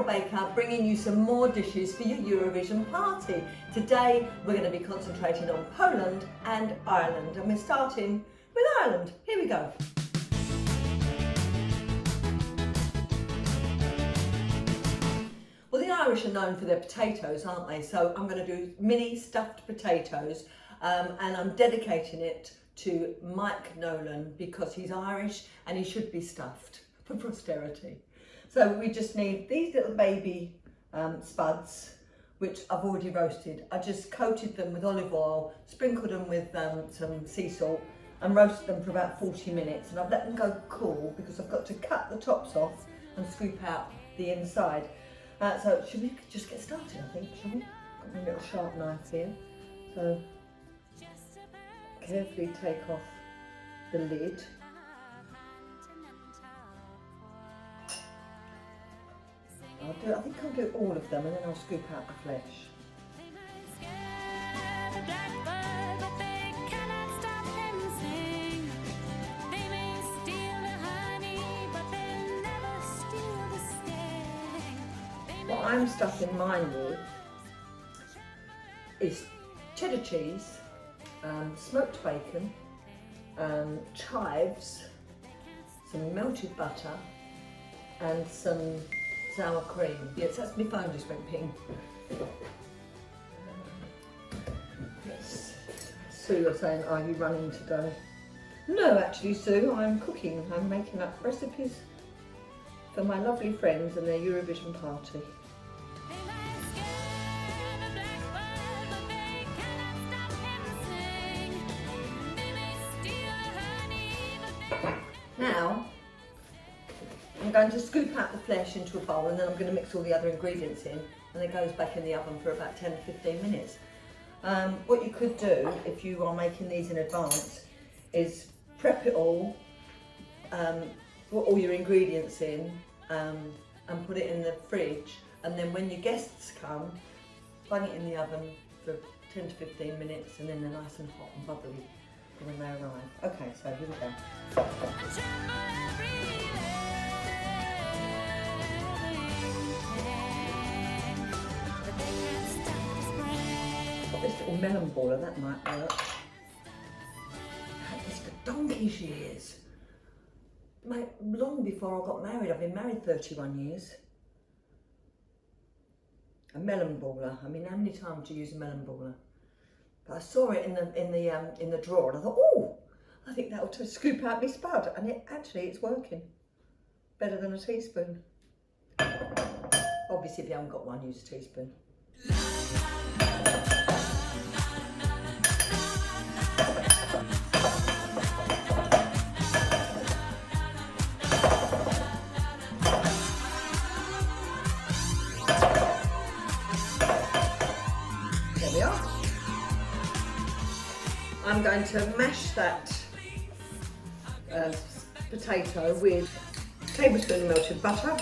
Cheryl Baker, bringing you some more dishes for your Eurovision party. Today we're going to be concentrating on Poland and Ireland, and we're starting with Ireland. Here we go. Well, the Irish are known for their potatoes, aren't they? So I'm going to do mini stuffed potatoes, and I'm dedicating it to Mike Nolan because he's Irish and he should be stuffed for posterity. So we just need these little baby spuds, which I've already roasted. I just coated them with olive oil, sprinkled them with some sea salt, and roasted them for about 40 minutes. And I've let them go cool because I've got to cut the tops off and scoop out the inside. So should we just get started, I think, shall we? Got my little sharp knife here. So carefully take off the lid. I think I'll do all of them and then I'll scoop out the flesh. What I'm stuffing mine with is cheddar cheese, smoked bacon, chives, some melted butter and some sour cream. Yes, that's my phone just went ping. Yes. Sue, you're saying, are you running today? No, actually, Sue, I'm cooking. I'm making up recipes for my lovely friends and their Eurovision party. Now, I'm going to scoop out the flesh into a bowl and then I'm going to mix all the other ingredients in, and it goes back in the oven for about 10 to 15 minutes. What you could do if you are making these in advance is prep it all, put all your ingredients in and put it in the fridge, and then when your guests come, bung it in the oven for 10 to 15 minutes and then they're nice and hot and bubbly when they arrive. Okay, so here we go. This little melon baller, that might work. I had this for donkey's years. Long before I got married. I've been married 31 years. A melon baller. I mean, how many times do you use a melon baller? But I saw it in the drawer and I thought, oh, I think that'll scoop out my spud, and it's working. Better than a teaspoon. Obviously, if you haven't got one, use a teaspoon. There we are. I'm going to mash that potato with a tablespoon of melted butter,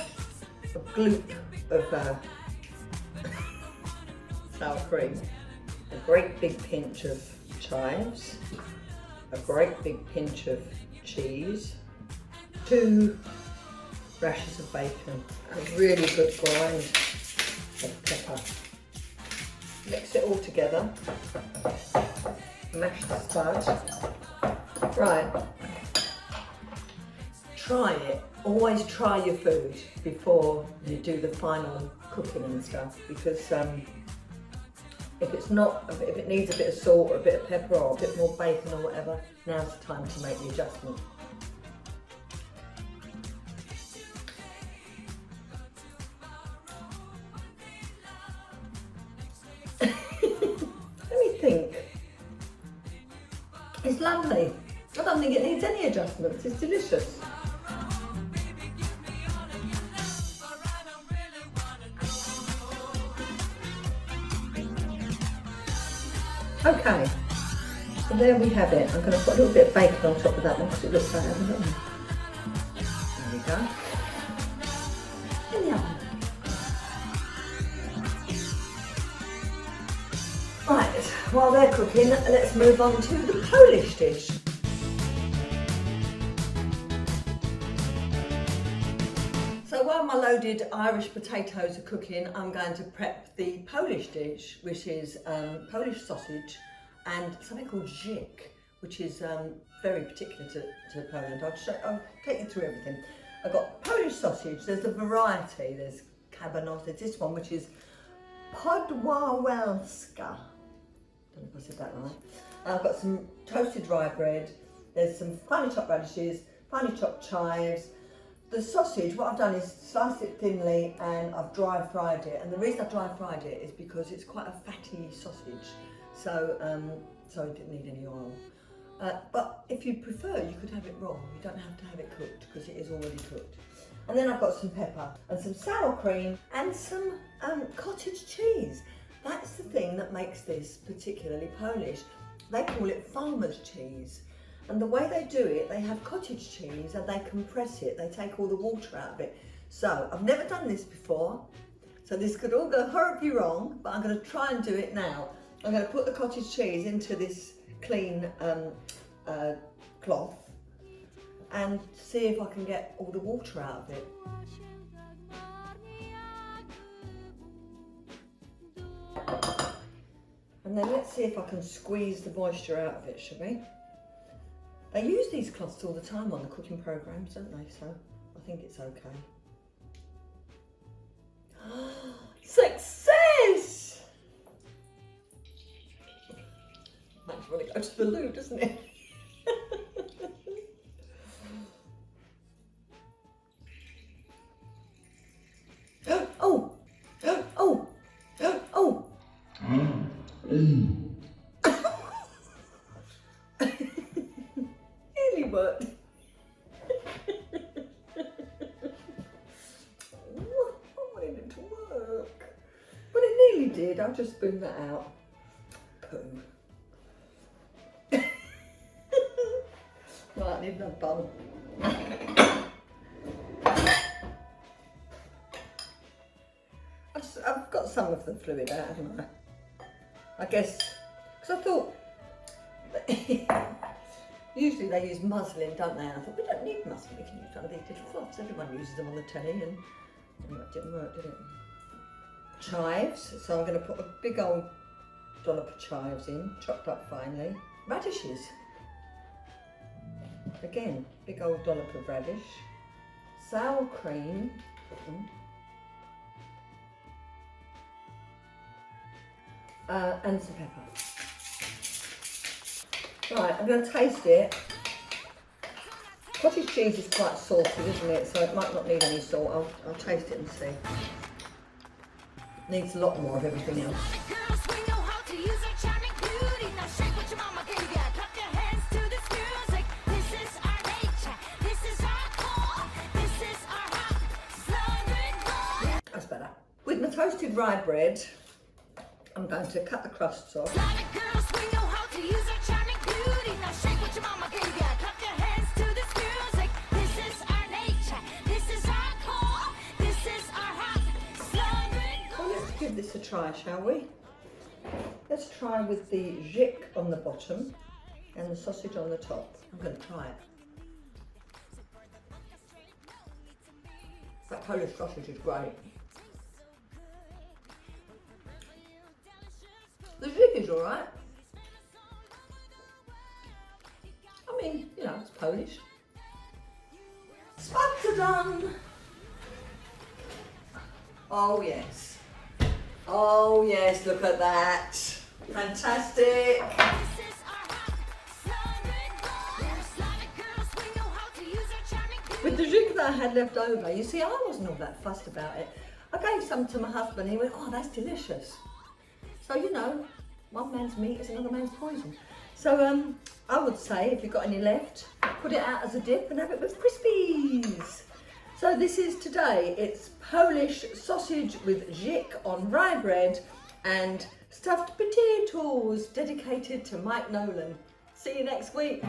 a gloop of sour cream, a great big pinch of chives, a great big pinch of cheese, 2 rashers of bacon, a really good grind of pepper. Mix it all together, mash the spud. Right. Try it. Always try your food before you do the final cooking and stuff, because if it needs a bit of salt or a bit of pepper or a bit more bacon or whatever, now's the time to make the adjustment. Let me think. It's lovely. I don't think it needs any adjustments. It's delicious. Okay, so there we have it. I'm going to put a little bit of bacon on top of that one because it looks like that, doesn't it? There we go. In the oven. Right, while they're cooking, let's move on to the Polish dish. while my loaded Irish potatoes are cooking, I'm going to prep the Polish dish, which is Polish sausage and something called 𝐸𝐴, which is very particular to Poland. I'll take you through everything. I've got Polish sausage, there's a variety, there's cabanos, there's this one which is 𝐷𝐵𝐴. Don't know if I said that right. I've got some toasted rye bread, there's some finely chopped radishes, finely chopped chives. The sausage, what I've done is sliced it thinly and I've dry fried it. And the reason I've dry fried it is because it's quite a fatty sausage, so it didn't need any oil. But if you prefer, you could have it raw. You don't have to have it cooked because it is already cooked. And then I've got some pepper and some sour cream and some cottage cheese. That's the thing that makes this particularly Polish. They call it farmer's cheese. And the way they do it, they have cottage cheese and they compress it. They take all the water out of it. So I've never done this before. So this could all go horribly wrong, but I'm going to try and do it now. I'm going to put the cottage cheese into this clean cloth and see if I can get all the water out of it. And then let's see if I can squeeze the moisture out of it, shall we? They use these cloths all the time on the cooking programmes, don't they? So I think it's okay. Success! Makes you want to go to the loo, doesn't it? Oh! Oh! Oh! Nearly worked. I wanted it to work. But it nearly did. I'll just spoon that out. Poo. Right, I need another bowl. I've got some of the fluid out, haven't I? I guess, because I thought, usually they use muslin, don't they? And I thought, we don't need muslin, we can use one of these little cloths. Everyone uses them on the telly, and it didn't work, did it? Chives, so I'm going to put a big old dollop of chives in, chopped up finely. Radishes, again, big old dollop of radish. Sour cream. And some pepper. Right, I'm going to taste it. Cottage cheese is quite salty, isn't it? So it might not need any salt. I'll taste it and see. Needs a lot more of everything else. That's better. With my toasted rye bread, I'm going to cut the crusts off. So let's give this a try, shall we? Let's try with the 𝐸𝐴 on the bottom and the sausage on the top. I'm going to try it. That Polish sausage is great. The 𝐸𝐴 is alright. I mean, you know, it's Polish. Spuds are done. Oh yes. Oh yes, look at that. Fantastic. With the 𝐸𝐴 that I had left over, you see, I wasn't all that fussed about it. I gave some to my husband and he went, oh, that's delicious. So, you know, one man's meat is another man's poison. So I would say, if you've got any left, put it out as a dip and have it with Crispies. So this is today, it's Polish sausage with 𝐸𝐴 on rye bread and stuffed potatoes dedicated to Mike Nolan. See you next week.